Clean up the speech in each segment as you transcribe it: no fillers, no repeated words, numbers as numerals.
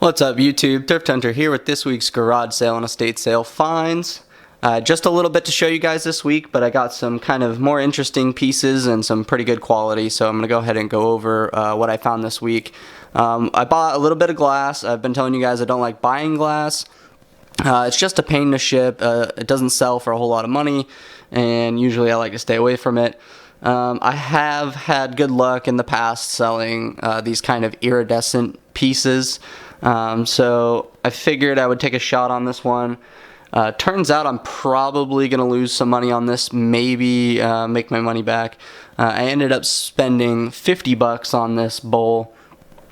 What's up YouTube? Thrift Hunter here with this week's garage sale and estate sale finds. Just a little bit to show you guys this week, but I got some kind of more interesting pieces and some pretty good quality, so I'm going to go ahead and go over what I found this week. I bought a little bit of glass. I've been telling you guys I don't like buying glass. It's just a pain to ship. It doesn't sell for a whole lot of money, and usually I like to stay away from it. I have had good luck in the past selling these kind of iridescent pieces. So I figured I would take a shot on this one. Turns out I'm probably going to lose some money on this, maybe make my money back. I ended up spending 50 bucks on this bowl.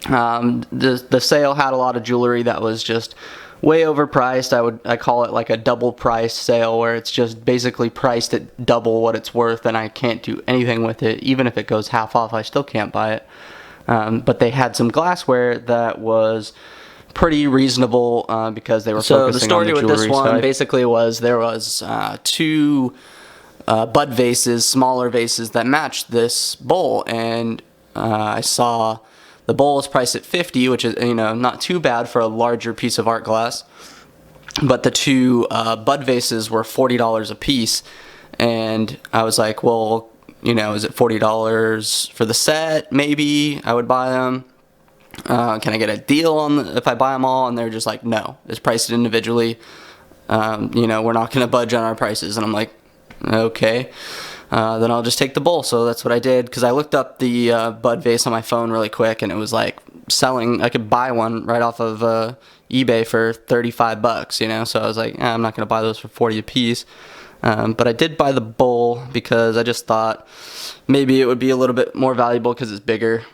The sale had a lot of jewelry that was just way overpriced. I call it like a double price sale, where it's just basically priced at double what it's worth, and I can't do anything with it. Even if it goes half off, I still can't buy it. But they had some glassware that was pretty reasonable because they were focusing on the jewelry. So the story with this one basically was there was two bud vases, smaller vases that matched this bowl, and I saw the bowl was priced at $50, which is, you know, not too bad for a larger piece of art glass. But the two bud vases were $40 a piece, and I was like, well, you know, is it $40 for the set? Maybe I would buy them. Can I get a deal on if I buy them all? And they're just like, no, it's priced individually. You know, we're not going to budge on our prices. And I'm like, okay, then I'll just take the bowl. So that's what I did, because I looked up the bud vase on my phone really quick, and it was like selling. I could buy one right off of eBay for 35 bucks, you know. So I was like, I'm not going to buy those for 40 a piece. But I did buy the bowl because I just thought maybe it would be a little bit more valuable because it's bigger.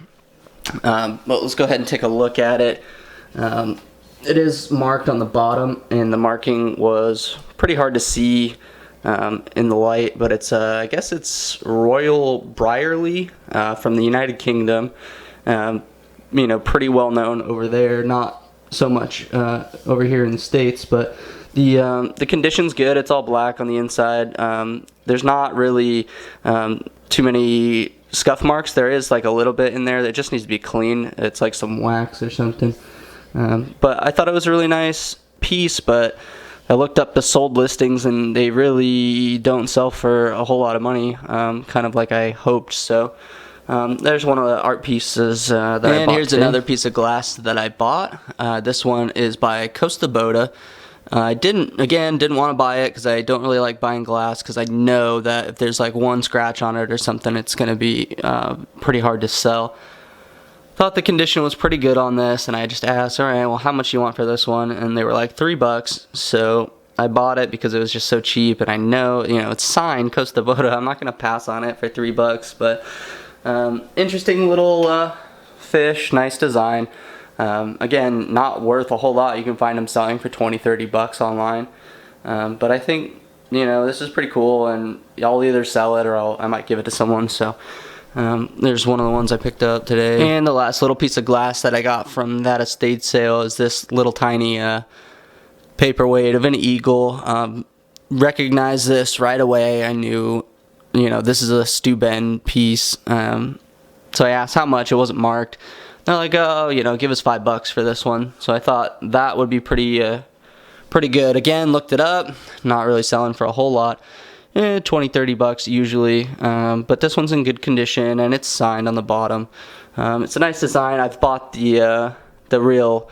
But let's go ahead and take a look at it. It is marked on the bottom, and the marking was pretty hard to see in the light, but it's I guess it's Royal Brierley from the United Kingdom. You know, pretty well known over there, not so much over here in the States, but the condition's good. It's all black on the inside. There's not really too many scuff marks. There is like a little bit in there that just needs to be clean. It's like some wax or something. But I thought it was a really nice piece, but I looked up the sold listings, and they really don't sell for a whole lot of money, kind of like I hoped. So there's one of the art pieces that I bought. And here's another piece of glass that I bought. This one is by Costa Boda. I didn't want to buy it because I don't really like buying glass, because I know that if there's like one scratch on it or something, it's going to be pretty hard to sell. Thought the condition was pretty good on this, and I just asked, all right, well, how much do you want for this one? And they were like $3. So I bought it because it was just so cheap, and I know, you know, it's signed Costa Boda. I'm not going to pass on it for $3, but interesting little fish, nice design. Again, not worth a whole lot. You can find them selling for 20-30 bucks online. But I think, you know, this is pretty cool, and I'll either sell it or I might give it to someone. So there's one of the ones I picked up today. And the last little piece of glass that I got from that estate sale is this little tiny paperweight of an eagle. Recognized this right away. I knew, you know, this is a Steuben piece. So I asked how much. It wasn't marked. They're like, oh, you know, give us $5 for this one. So I thought that would be pretty good. Again, looked it up. Not really selling for a whole lot. 20-30 bucks usually. But this one's in good condition, and it's signed on the bottom. It's a nice design. I've bought the real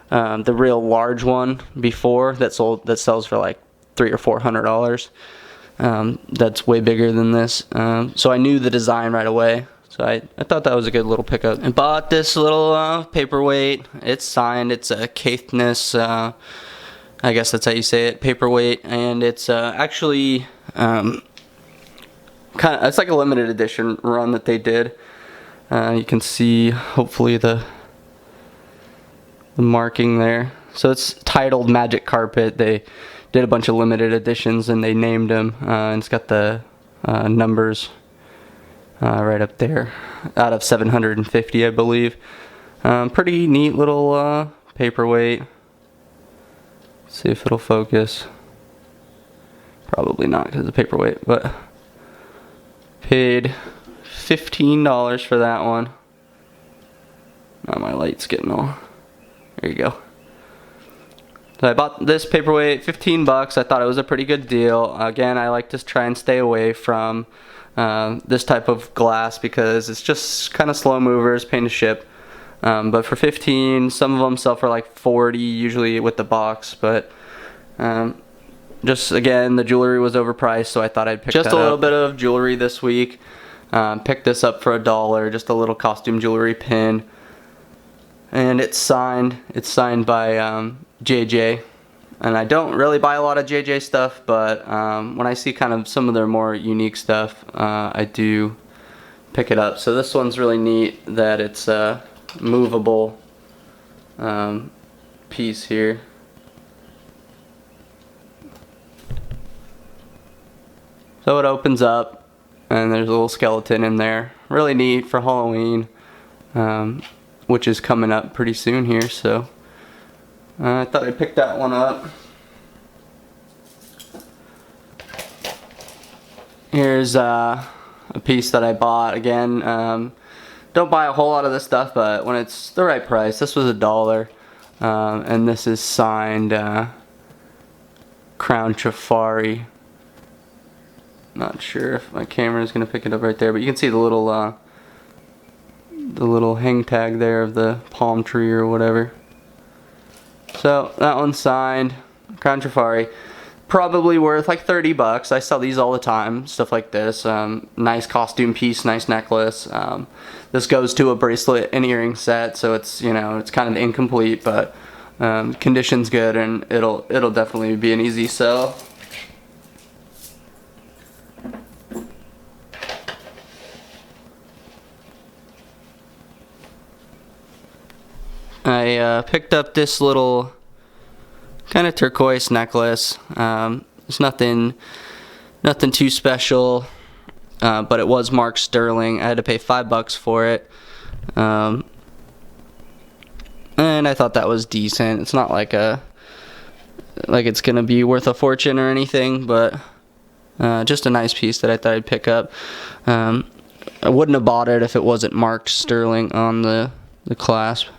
large one before that sells for like $300 or $400. That's way bigger than this. So I knew the design right away. So I thought that was a good little pickup. I bought this little paperweight. It's signed. It's a Caithness, I guess that's how you say it, paperweight. And it's actually it's like a limited edition run that they did. You can see, hopefully, the marking there. So it's titled Magic Carpet. They did a bunch of limited editions, and they named them. And it's got the numbers right up there, out of 750, I believe. Pretty neat little paperweight. Let's see if it'll focus. Probably not because of the paperweight, but paid $15 for that one. Now my light's getting all. There you go. So I bought this paperweight, 15 bucks. I thought it was a pretty good deal. Again, I like to try and stay away from this type of glass because it's just kind of slow movers, pain to ship. But for 15, some of them sell for like 40, usually with the box. But just again, the jewelry was overpriced, so I thought I'd pick just a little bit of jewelry this week. Picked this up for $1, just a little costume jewelry pin. And it's signed. It's signed by JJ. And I don't really buy a lot of JJ stuff, but when I see kind of some of their more unique stuff, I do pick it up. So this one's really neat that it's a movable piece here. So it opens up, and there's a little skeleton in there. Really neat for Halloween. Which is coming up pretty soon here, so I thought I'd pick that one up. Here's a piece that I bought. Again, don't buy a whole lot of this stuff, but when it's the right price, this was $1, and this is signed Crown Trafari. Not sure if my camera is going to pick it up right there, but you can see the little hang tag there of the palm tree or whatever. So that one's signed, Crown Trafari. Probably worth like 30 bucks. I sell these all the time, stuff like this. Nice costume piece, nice necklace. This goes to a bracelet and earring set, so it's, you know, it's kind of incomplete, but condition's good, and it'll definitely be an easy sell. I picked up this little kind of turquoise necklace. It's nothing too special, but it was marked sterling. I had to pay $5 for it, and I thought that was decent. It's not like it's gonna be worth a fortune or anything, but just a nice piece that I thought I'd pick up. I wouldn't have bought it if it wasn't marked sterling on the clasp.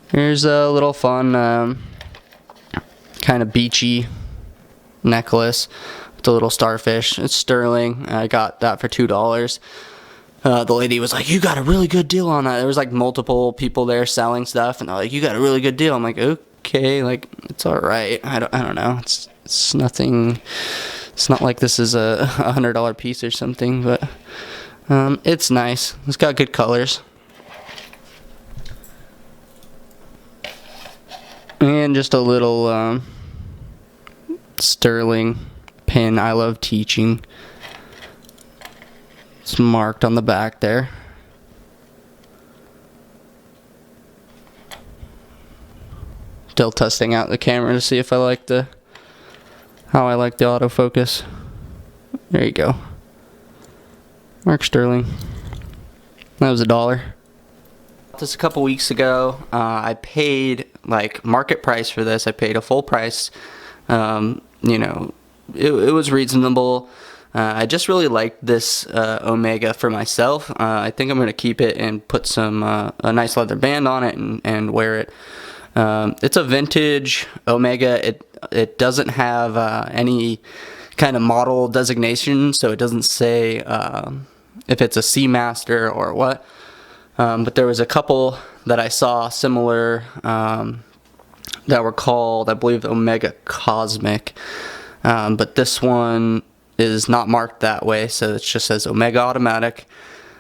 Here's a little fun kind of beachy necklace with a little starfish. It's sterling. I got that for $2. The lady was like, "You got a really good deal on that." There was like multiple people there selling stuff, and they're like, "You got a really good deal." I'm like, "Okay, like it's all right." I don't know. It's nothing. It's not like this is a $100 piece or something, but it's nice. It's got good colors. And just a little sterling pin. I love teaching. It's marked on the back there. Still testing out the camera to see if I like how I like the autofocus. There you go. Mark sterling. That was $1. This a couple weeks ago. I paid like market price for this. I paid a full price. You know, it was reasonable. I just really liked this Omega for myself. I think I'm going to keep it and put some a nice leather band on it and wear it. It's a vintage Omega. It doesn't have any kind of model designation, so it doesn't say if it's a Seamaster or what. But there was a couple that I saw similar that were called, I believe, Omega Cosmic. But this one is not marked that way, so it just says Omega Automatic.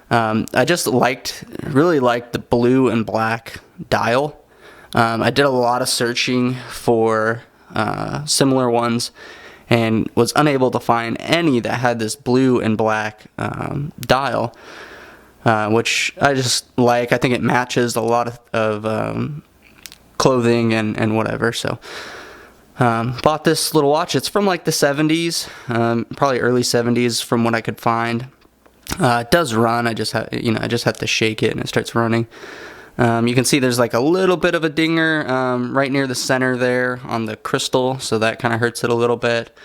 I just really liked the blue and black dial. I did a lot of searching for similar ones and was unable to find any that had this blue and black dial. Which I just like. I think it matches a lot of clothing and whatever. So bought this little watch. It's from like the 70s, probably early 70s from what I could find. It does run. I just have to shake it and it starts running. You can see there's like a little bit of a dinger right near the center there on the crystal, so that kind of hurts it a little bit.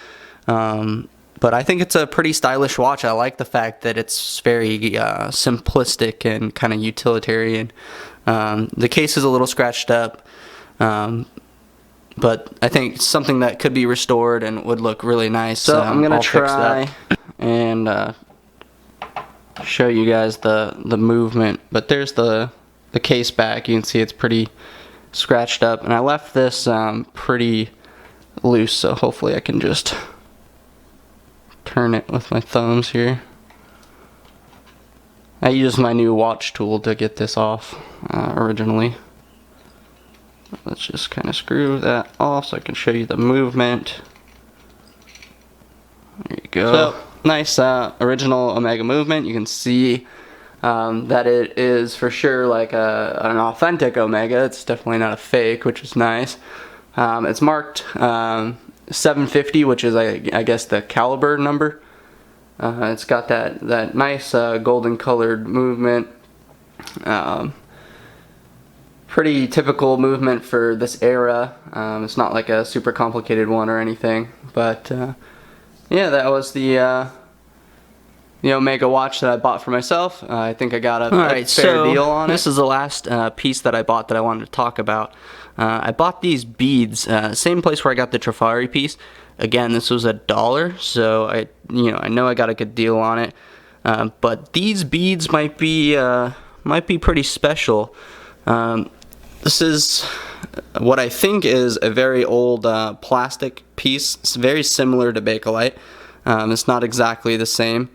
But I think it's a pretty stylish watch. I like the fact that it's very simplistic and kind of utilitarian. The case is a little scratched up, but I think something that could be restored and would look really nice. So I'm gonna try and show you guys the movement. But there's the case back. You can see it's pretty scratched up, and I left this pretty loose, so hopefully I can just turn it with my thumbs here. I used my new watch tool to get this off originally. Let's just kind of screw that off so I can show you the movement. There you go. So nice original Omega movement. You can see that it is for sure like an authentic Omega. It's definitely not a fake, which is nice. It's marked 750, which is I guess the caliber number. It's got that nice golden colored movement. Pretty typical movement for this era. It's not like a super complicated one or anything, but yeah, that was the Omega watch that I bought for myself. I think I got a fair deal on it. This is the last piece that I bought that I wanted to talk about. I bought these beads, same place where I got the Trifari piece. Again, this was $1, so I know I got a good deal on it. But these beads might be pretty special. This is what I think is a very old plastic piece. It's very similar to Bakelite. It's not exactly the same.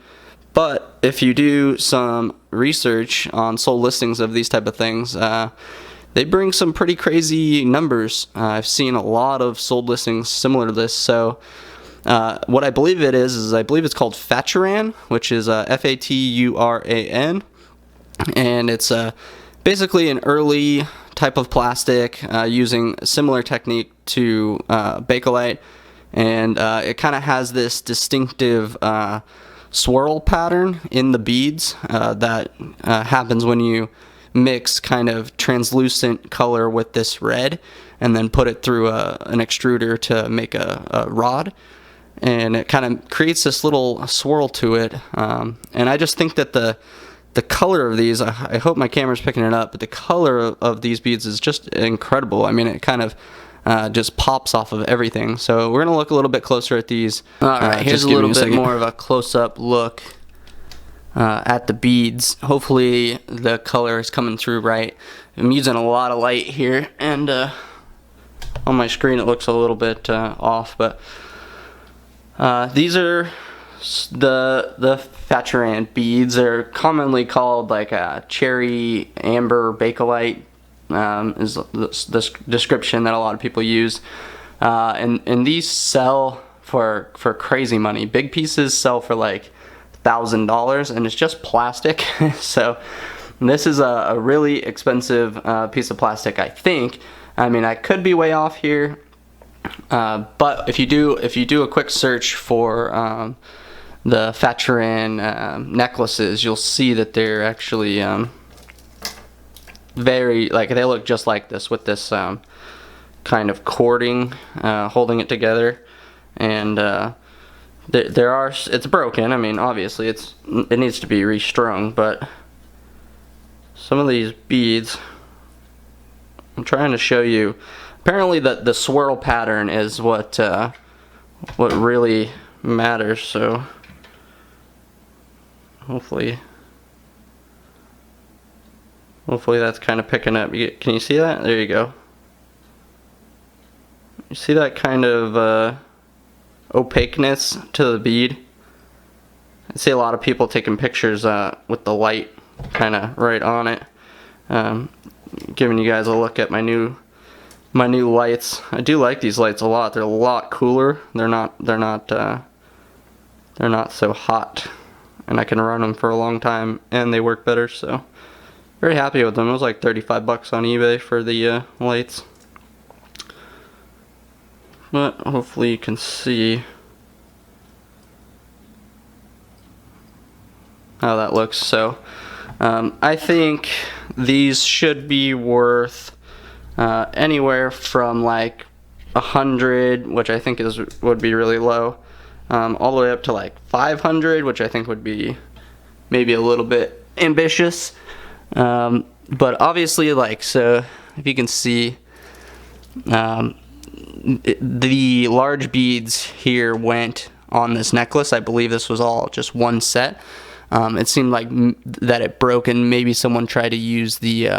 But if you do some research on sold listings of these type of things, they bring some pretty crazy numbers. I've seen a lot of sold listings similar to this. So what I believe it is I believe it's called Faturan, which is Faturan. And it's basically an early type of plastic using a similar technique to Bakelite. And it kind of has this distinctive swirl pattern in the beads that happens when you mix kind of translucent color with this red and then put it through an extruder to make a rod, and it kind of creates this little swirl to it. And I just think that the color of these, I hope my camera's picking it up, but the color of these beads is just incredible. I mean, it kind of just pops off of everything. So we're gonna look a little bit closer at these. Alright, here's a little bit more of a close-up look at the beads. Hopefully the color is coming through right. I'm using a lot of light here, and on my screen it looks a little bit off, but these are the Faturan beads. Are commonly called like a cherry amber Bakelite, is the description that a lot of people use, and these sell for crazy money. Big pieces sell for like $1,000, and it's just plastic. So this is a really expensive piece of plastic, I think. I mean, I could be way off here, but if you do a quick search for the Faturan necklaces, you'll see that they're actually very, like, they look just like this, with this kind of cording holding it together. And it's broken. I mean, obviously it needs to be restrung, but some of these beads, I'm trying to show you. Apparently the swirl pattern is what really matters. So hopefully that's kind of picking up. Can you see that? There you go. You see that kind of opaqueness to the bead? I see a lot of people taking pictures with the light kind of right on it. Giving you guys a look at my new lights. I do like these lights a lot. They're a lot cooler. They're not so hot, and I can run them for a long time, and they work better. So very happy with them. It was like 35 bucks on eBay for the lights. But hopefully you can see how that looks. So I think these should be worth anywhere from like $100, which I think would be really low, all the way up to like 500, which I think would be maybe a little bit ambitious. But obviously, like, so if you can see, the large beads here went on this necklace. I believe this was all just one set. It seemed like that it broke, and maybe someone tried to use the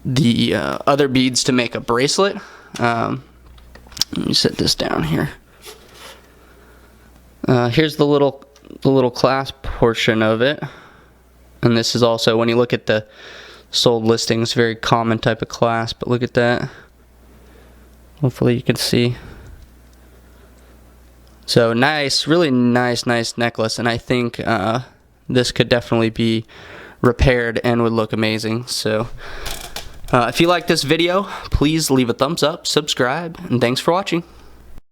other beads to make a bracelet. Let me set this down here. Here's the little clasp portion of it, and this is also, when you look at the sold listings, very common type of clasp. But look at that. Hopefully you can see. So nice, really nice necklace, and I think this could definitely be repaired and would look amazing. So if you like this video, please leave a thumbs up, subscribe, and thanks for watching.